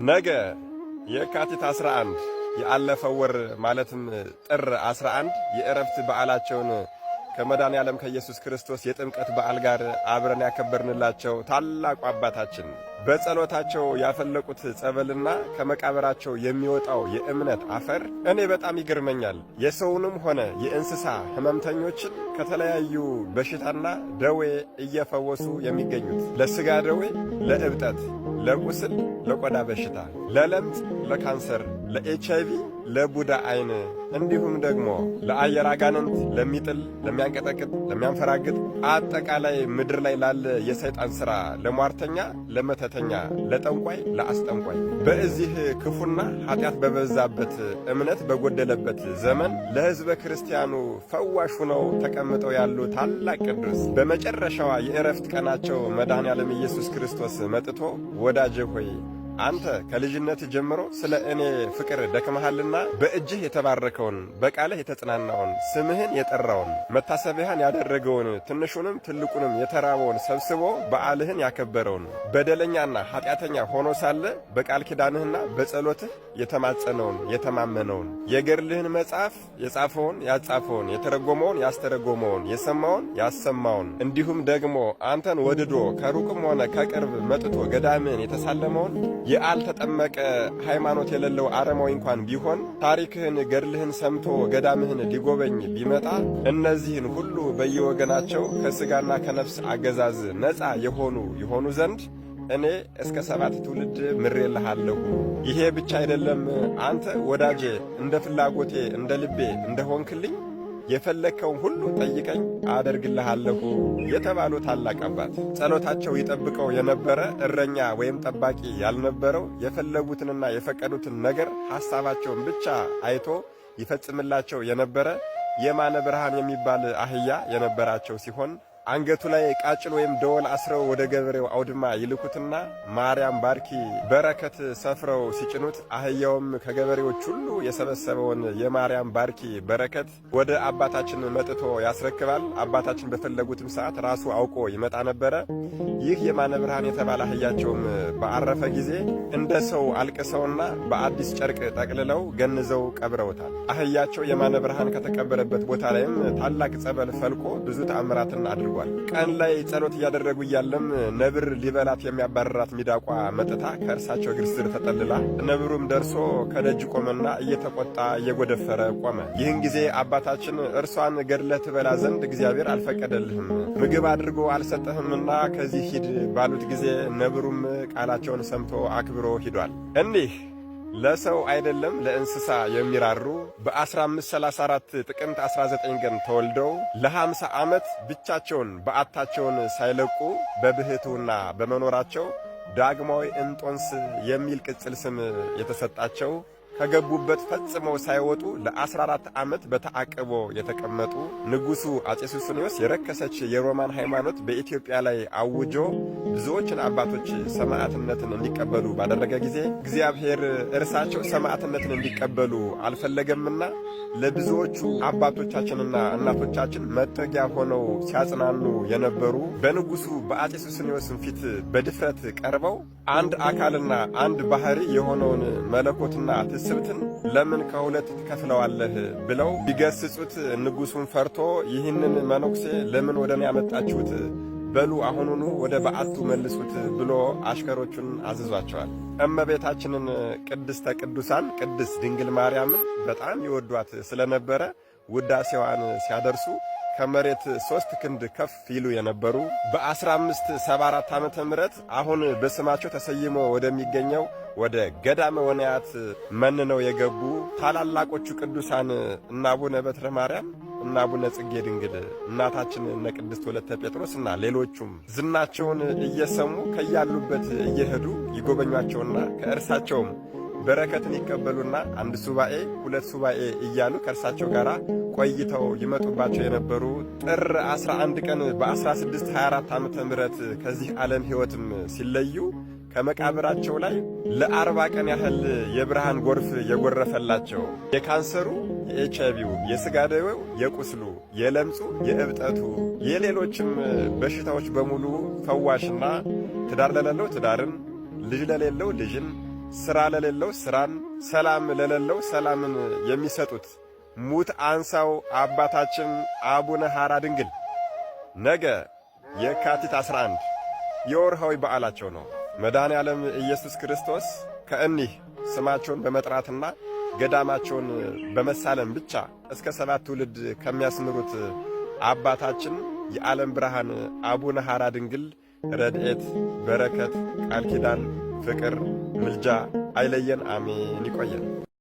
ነገ የካቲት 11 ያለፈው ወር ማለትም ጥር 11 የዕረፍት በዓላቸውን ከመድኃኔዓለም ከኢየሱስ ክርስቶስ የጥምቀት በዓል ጋር አብረን ያከበርንላቸው ታላቁ አባታችን በጸሎታቸው ያፈለቁት ጸበልና ከመቃብራቸው የሚወጣው የእምነት አፈር እኔ በጣም ይገርመኛል። የሰውንም ሆነ የእንስሳ ሕመምተኞችን ከተለያዩ በሽታና ደዌ እየፈወሱ የሚገኙት ለሥጋ ደዌ፣ ለእብጠት፣ ለቁስል፣ ለቆዳ በሽታ፣ ለለምጽ፣ ለካንሰር፣ ለኤችአይቪ፣ ለቡዳ አይን እንዲሁም ደግሞ ለአየር አጋንንት፣ ለሚጥል፣ ለሚያንቀጠቅጥ፣ ለሚያንፈራግጥ አጠቃላይ ምድር ላይ ላለ የሰይጣን ሥራ፣ ለሟርተኛ፣ ለመተተኛ፣ ለጠንቋይ፣ ለአስጠንቋይ በዚህ ክፉና ኃጢአት በበዛበት እምነት በጎደለበት ዘመን ለሕዝበ ክርስቲያኑ ፈዋሽ ሆነው ተቀምጠው ያሉ ታላቅ ቅዱስ በመጨረሻዋ የዕረፍት ቀናቸው መድኃኔዓለም ኢየሱስ ክርስቶስ መጥቶ ወዳጄ ሆይ አንተ ከልጅነት ጀምሮ ስለ እኔ ፍቅር ደክመሃልና በእጅህ የተባረከውን በቃልህ የተጽናናውን ስምህን የጠራውን መታሰቢያህን ያደረገውን ትንሹንም ትልቁንም የተራበውን ሰብስቦ በዓልህን ያከበረውን በደለኛና ኃጢአተኛ ሆኖ ሳለ በቃል ኪዳንህና በጸሎትህ የተማጸነውን የተማመነውን የገድልህን መጽሐፍ የጻፈውን ያጻፈውን የተረጎመውን ያስተረጎመውን የሰማውን ያሰማውን እንዲሁም ደግሞ አንተን ወድዶ ከሩቅም ሆነ ከቅርብ መጥቶ ገዳምህን የተሳለመውን ያልተጠመቀ ሃይማኖት የሌለው አረማዊ እንኳን ቢሆን ታሪክህን ገድልህን ሰምቶ ገዳምህን ሊጎበኝ ቢመጣ እነዚህን ሁሉ በየወገናቸው ከሥጋና ከነፍስ አገዛዝ ነፃ የሆኑ ዘንድ እኔ እስከ 7 ትውልድ ምሬልሃለሁ። ይሄ ብቻ አይደለም፣ አንተ ወዳጄ እንደ ፍላጎቴ እንደ ልቤ እንደሆንክልኝ የፈለከውን ሁሉ ጠይቀኝ አደርግልሃለሁ የተባሉ ታላቅ አባት ጸሎታቸው ይጠብቀው የነበረ እረኛ ወይም ጠባቂ ያልነበረው የፈለጉትንና የፈቀዱትን ነገር ሐሳባቸውን ብቻ አይቶ ይፈጽምላቸው የነበረ የማነ ብርሃን የሚባል አህያ የነበራቸው ሲሆን አንገቱ ላይ ቃጭል ወይም ደወል አስረው ወደ ገበሬው አውድማ ይልኩትና ማርያም ባርኪ በረከት ሰፍረው ሲጭኑት አህያውም ከገበሬዎች ሁሉ የሰበሰበውን የማርያም ባርኪ በረከት ወደ አባታችን መጥቶ ያስረክባል። አባታችን በፈለጉትም ሰዓት ራሱ አውቆ ይመጣ ነበረ። ይህ የማነ ብርሃን የተባለ አህያቸውም በአረፈ ጊዜ እንደ ሰው አልቅሰውና በአዲስ ጨርቅ ጠቅልለው ገንዘው ቀብረውታል። አህያቸው የማነ ብርሃን ከተቀበረበት ቦታ ላይም ታላቅ ጸበል ፈልቆ ብዙ ተአምራትን አድርጓል። ቀን ላይ ጸሎት እያደረጉ እያለም ነብር ሊበላት የሚያባረራት ሚዳቋ መጥታ ከእርሳቸው እግር ስር ተጠልላ ነብሩም ደርሶ ከደጅ ቆመና እየተቆጣ እየጎደፈረ ቆመ። ይህን ጊዜ አባታችን እርሷን ገድለህ ትበላ ዘንድ እግዚአብሔር አልፈቀደልህም፣ ምግብ አድርጎ አልሰጠህምና ከዚህ ሂድ ባሉት ጊዜ ነብሩም ቃላቸውን ሰምቶ አክብሮ ሂዷል። እኒህ ለሰው አይደለም ለእንስሳ የሚራሩ በ1534 ጥቅምት 19 ቀን ተወልደው ለ50 ዓመት ብቻቸውን በዓታቸውን ሳይለቁ በብሕትውና በመኖራቸው ዳግማዊ እንጦንስ የሚል ቅጽል ስም የተሰጣቸው ከገቡበት ፈጽመው ሳይወጡ ለ14 ዓመት በተዓቅቦ የተቀመጡ ንጉሡ አፄ ሱስንዮስ የረከሰች የሮማን ሃይማኖት በኢትዮጵያ ላይ አውጆ ብዙዎችን አባቶች ሰማዕትነትን እንዲቀበሉ ባደረገ ጊዜ እግዚአብሔር እርሳቸው ሰማዕትነትን እንዲቀበሉ አልፈለገምና ለብዙዎቹ አባቶቻችንና እናቶቻችን መጠጊያ ሆነው ሲያጽናኑ የነበሩ በንጉሡ በአፄ ሱስንዮስም ፊት በድፍረት ቀርበው አንድ አካልና አንድ ባህሪ የሆነውን መለኮትና ትስብትን ለምን ከሁለት ትከፍለዋለህ ብለው ቢገስጹት ንጉሡን ፈርቶ ይህንን መነኩሴ ለምን ወደ እኔ ያመጣችሁት? በሉ አሁኑኑ ወደ በዓቱ መልሱት ብሎ አሽከሮቹን አዝዟቸዋል። እመቤታችንን ቅድስተ ቅዱሳን ቅድስት ድንግል ማርያምን በጣም ይወዷት ስለነበረ ውዳሴዋን ሲያደርሱ ከመሬት 3 ክንድ ከፍ ይሉ የነበሩ በ1574 ዓመተ ምህረት አሁን በስማቸው ተሰይሞ ወደሚገኘው ወደ ገዳመ ወንያት መንነው የገቡ ታላላቆቹ ቅዱሳን እና አቡነ በትረ ማርያም እና አቡነ ጽጌ ድንግል እናታችን እነ ቅድስት ወለተ ጴጥሮስና ሌሎቹም ዝናቸውን እየሰሙ ከያሉበት እየሄዱ ይጎበኟቸውና ከእርሳቸውም በረከትን ይቀበሉና 1 ሱባኤ 2 ሱባኤ እያሉ ከእርሳቸው ጋር ቆይተው ይመጡባቸው የነበሩ ጥር 11 ቀን በ1624 ዓመተ ምህረት ከዚህ ዓለም ሕይወትም ሲለዩ ከመቃብራቸው ላይ ለ40 ቀን ያህል የብርሃን ጎርፍ የጎረፈላቸው የካንሰሩ፣ የኤችአይቪው፣ የሥጋ ደዌው፣ የቁስሉ፣ የለምጹ፣ የእብጠቱ፣ የሌሎችም በሽታዎች በሙሉ ፈዋሽና ትዳር ለሌለው ትዳርን፣ ልጅ ለሌለው ልጅን፣ ሥራ ለሌለው ሥራን፣ ሰላም ለሌለው ሰላምን የሚሰጡት ሙት አንሳው አባታችን አቡነ ሐራ ድንግል ነገ የካቲት 11 የወርሃዊ በዓላቸው ነው። መድኃኔ ዓለም ኢየሱስ ክርስቶስ ከእኒህ ስማቸውን በመጥራትና ገዳማቸውን በመሳለም ብቻ እስከ 7 ትውልድ ከሚያስምሩት አባታችን የዓለም ብርሃን አቡነ ሐራ ድንግል ረድኤት፣ በረከት፣ ቃል ኪዳን፣ ፍቅር፣ ምልጃ አይለየን። አሜን። ይቆየን።